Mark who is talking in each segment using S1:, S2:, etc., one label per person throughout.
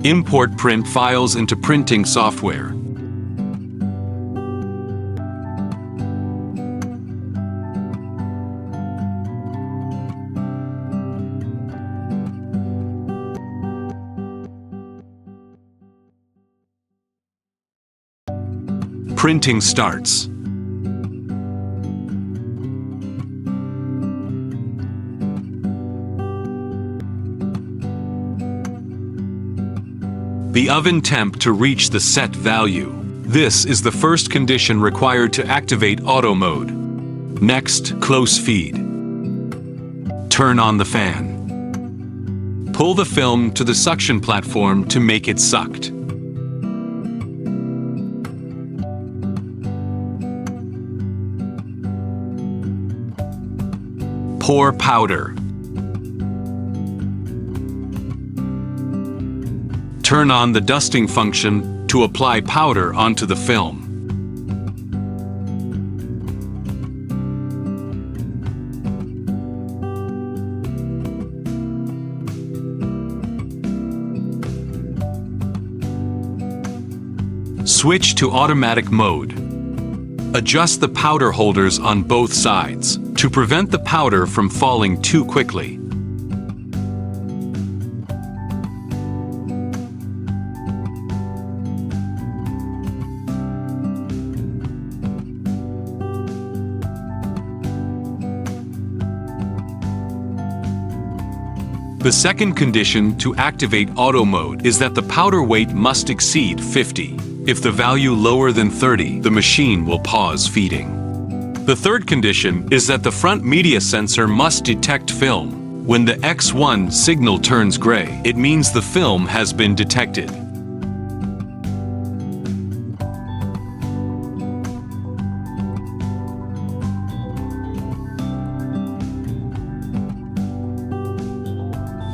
S1: Import print files into printing software. Printing starts. The oven temp to reach the set value. This is the first condition required to activate auto mode. Next, close feed. Turn on the fan. Pull the film to the suction platform to make it sucked. Pour powder. Turn on the dusting function to apply powder onto the film. Switch to automatic mode. Adjust the powder holders on both sides to prevent the powder from falling too quickly. The second condition to activate auto mode is that the powder weight must exceed 50. If the value lower than 30, the machine will pause feeding. The third condition is that the front media sensor must detect film. When the X1 signal turns gray, it means the film has been detected.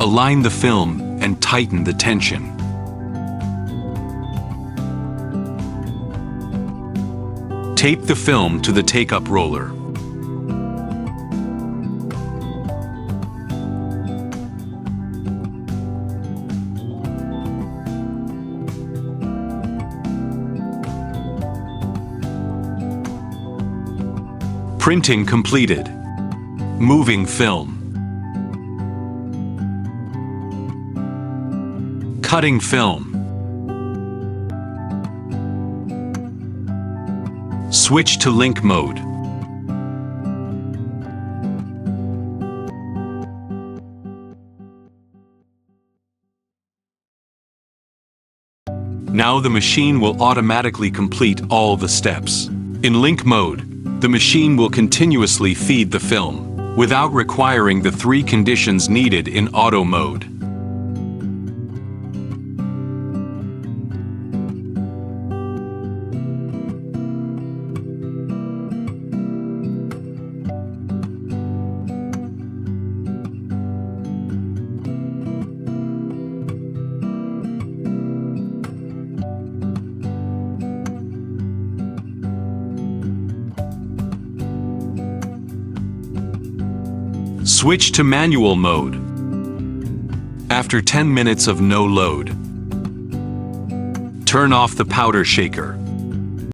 S1: Align the film and tighten the tension. Tape the film to the take-up roller. Printing completed. Moving film. Cutting film. Switch to link mode. Now the machine will automatically complete all the steps. In link mode, the machine will continuously feed the film, without requiring the 3 conditions needed in auto mode. Switch to manual mode. After 10 minutes of no load, turn off the powder shaker.